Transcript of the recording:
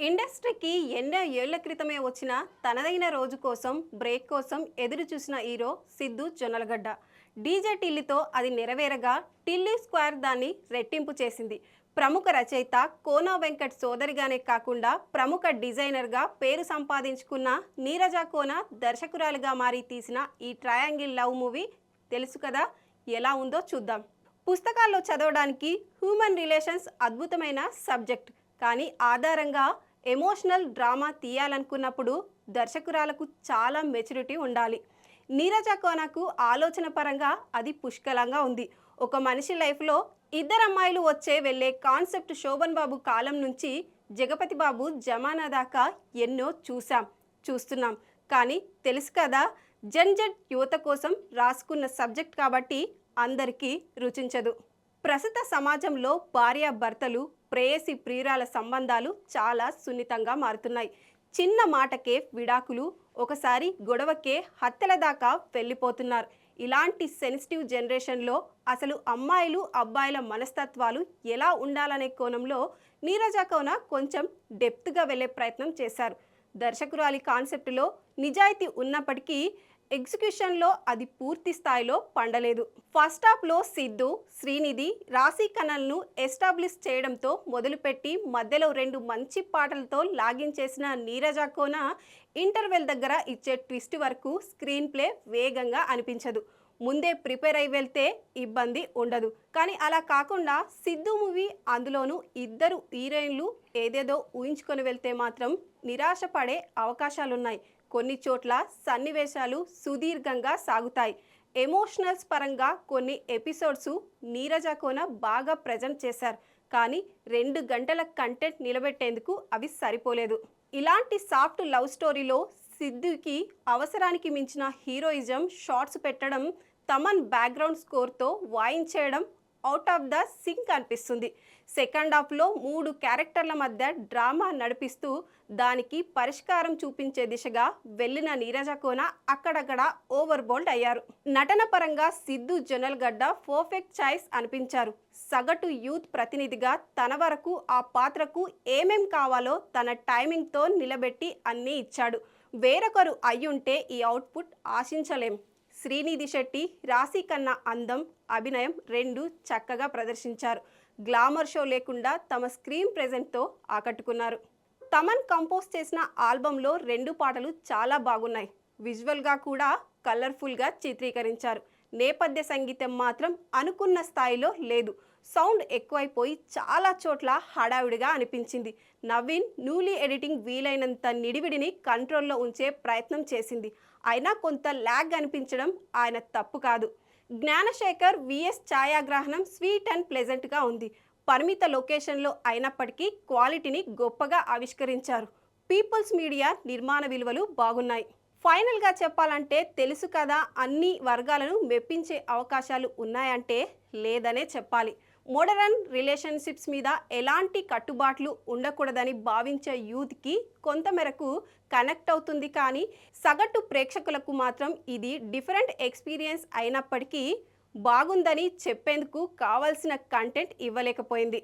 ఇండస్ట్రీకి ఎన్నో ఏళ్ల క్రితమే వచ్చిన తనదైన రోజు కోసం బ్రేక్ కోసం ఎదురు చూసిన హీరో సిద్ధు జొన్నలగడ్డ. డీజే టిల్లీతో అది నెరవేరగా టిల్లీ స్క్వేర్ దాన్ని రెట్టింపు చేసింది. ప్రముఖ రచయిత కోన వెంకట్ సోదరిగానే కాకుండా ప్రముఖ డిజైనర్గా పేరు సంపాదించుకున్న నీరజ కోన దర్శకురాలుగా మారి తీసిన ఈ ట్రయాంగిల్ లవ్ మూవీ తెలుసు కదా, ఎలా ఉందో చూద్దాం. పుస్తకాల్లో చదవడానికి హ్యూమన్ రిలేషన్స్ అద్భుతమైన సబ్జెక్ట్, కానీ ఆధారంగా ఎమోషనల్ డ్రామా తీయాలనుకున్నప్పుడు దర్శకురాలకు చాలా మెచ్యూరిటీ ఉండాలి. నీరజ కోనకు ఆలోచన పరంగా అది పుష్కలంగా ఉంది. ఒక మనిషి లైఫ్లో ఇద్దరు అమ్మాయిలు వచ్చే వెళ్ళే కాన్సెప్ట్ శోభన్ బాబు కాలం నుంచి జగపతి బాబు జమానా దాకా ఎన్నో చూస్తున్నాం. కానీ తెలుసు కదా, జెడ్ యువత కోసం రాసుకున్న సబ్జెక్ట్ కాబట్టి అందరికీ రుచించదు. ప్రస్తుత సమాజంలో భార్యాభర్తలు, ప్రేయసి ప్రియురాల సంబంధాలు చాలా సున్నితంగా మారుతున్నాయి. చిన్న మాటకే విడాకులు, ఒకసారి గొడవకే హత్యల దాకా వెళ్ళిపోతున్నారు. ఇలాంటి సెన్సిటివ్ జనరేషన్లో అసలు అమ్మాయిలు అబ్బాయిల మనస్తత్వాలు ఎలా ఉండాలనే కోణంలో నీరజ కోన కొంచెం డెప్త్గా వెళ్ళే ప్రయత్నం చేశారు. దర్శకురాలి కాన్సెప్ట్లో నిజాయితీ ఉన్నప్పటికీ ఎగ్జిక్యూషన్లో అది పూర్తి స్థాయిలో పండలేదు. ఫస్ట్ హాఫ్లో సిద్ధు, శ్రీనిధి, రాశి ఖన్నాలను ఎస్టాబ్లిష్ చేయడంతో మొదలుపెట్టి మధ్యలో 2 మంచి పాటలతో లాగిన్ చేసిన నీరజ కోన ఇంటర్వెల్ దగ్గర ఇచ్చే ట్విస్ట్ వరకు స్క్రీన్ ప్లే వేగంగా అనిపించదు. ముందే ప్రిపేర్ అయి వెళ్తే ఇబ్బంది ఉండదు. కానీ అలా కాకుండా సిద్ధు మూవీ, అందులోనూ ఇద్దరు హీరోయిన్లు ఏదేదో ఊహించుకొని వెళ్తే మాత్రం నిరాశ పడే అవకాశాలున్నాయి. కొన్ని చోట్ల సన్నివేశాలు సుదీర్ఘంగా సాగుతాయి. ఎమోషనల్స్ పరంగా కొన్ని ఎపిసోడ్స్ నీరజ కోన బాగా ప్రజెంట్ చేశారు. కానీ 2 గంటల కంటెంట్ నిలబెట్టేందుకు అవి సరిపోలేదు. ఇలాంటి సాఫ్ట్ లవ్ స్టోరీలో సిద్ధుకి అవసరానికి మించిన హీరోయిజం షార్ట్స్ పెట్టడం, తమన్ బ్యాక్గ్రౌండ్ స్కోర్తో వాయించేయడం అవుట్ ఆఫ్ ద సింక్ అనిపిస్తుంది. సెకండ్ హాఫ్లో 3 క్యారెక్టర్ల మధ్య డ్రామా నడిపిస్తూ దానికి పరిష్కారం చూపించే దిశగా వెళ్ళిన నీరజ కోన అక్కడక్కడ ఓవర్ బోల్డ్ అయ్యారు. నటన పరంగా సిద్ధు జొన్నలగడ్డ పర్ఫెక్ట్ చాయిస్ అనిపించారు. సగటు యూత్ ప్రతినిధిగా తన వరకు ఆ పాత్రకు ఏమేం కావాలో తన టైమింగ్తో నిలబెట్టి అన్నీ ఇచ్చాడు. వేరొకరు అయ్యుంటే ఈ అవుట్పుట్ ఆశించలేం. శ్రీనిధి శెట్టి, రాశి ఖన్నా అందం, అభినయం 2 చక్కగా ప్రదర్శించారు. గ్లామర్ షో లేకుండా తమ స్క్రీన్ ప్రెజెంట్తో ఆకట్టుకున్నారు. తమన్ కంపోజ్ చేసిన ఆల్బంలో 2 పాటలు చాలా బాగున్నాయి. విజువల్గా కూడా కలర్ఫుల్గా చిత్రీకరించారు. నేపథ్య సంగీతం మాత్రం అనుకున్న స్థాయిలో లేదు. సౌండ్ ఎక్కువైపోయి చాలా చోట్ల హడావిడిగా అనిపించింది. నవీన్ న్యూలీ ఎడిటింగ్ వీలైనంత నిడివిడిని కంట్రోల్లో ఉంచే ప్రయత్నం చేసింది. అయినా కొంత ల్యాగ్ అనిపించడం ఆయన తప్పు కాదు. జ్ఞానశేఖర్ విఎస్ ఛాయాగ్రహణం స్వీట్ అండ్ ప్లెజెంట్గా ఉంది. పరిమిత లొకేషన్లో అయినప్పటికీ క్వాలిటీని గొప్పగా ఆవిష్కరించారు. పీపుల్స్ మీడియా నిర్మాణ విలువలు బాగున్నాయి. ఫైనల్గా చెప్పాలంటే తెలుసు కదా, అన్ని వర్గాలను మెప్పించే అవకాశాలు ఉన్నాయంటే లేదనే చెప్పాలి. మోడరన్ రిలేషన్షిప్స్ మీద ఎలాంటి కట్టుబాట్లు ఉండకూడదని భావించే యూత్కి కొంతమేరకు కనెక్ట్ అవుతుంది. కానీ సగటు ప్రేక్షకులకు మాత్రం ఇది డిఫరెంట్ ఎక్స్పీరియన్స్ అయినప్పటికీ బాగుందని చెప్పేందుకు కావాల్సిన కంటెంట్ ఇవ్వలేకపోయింది.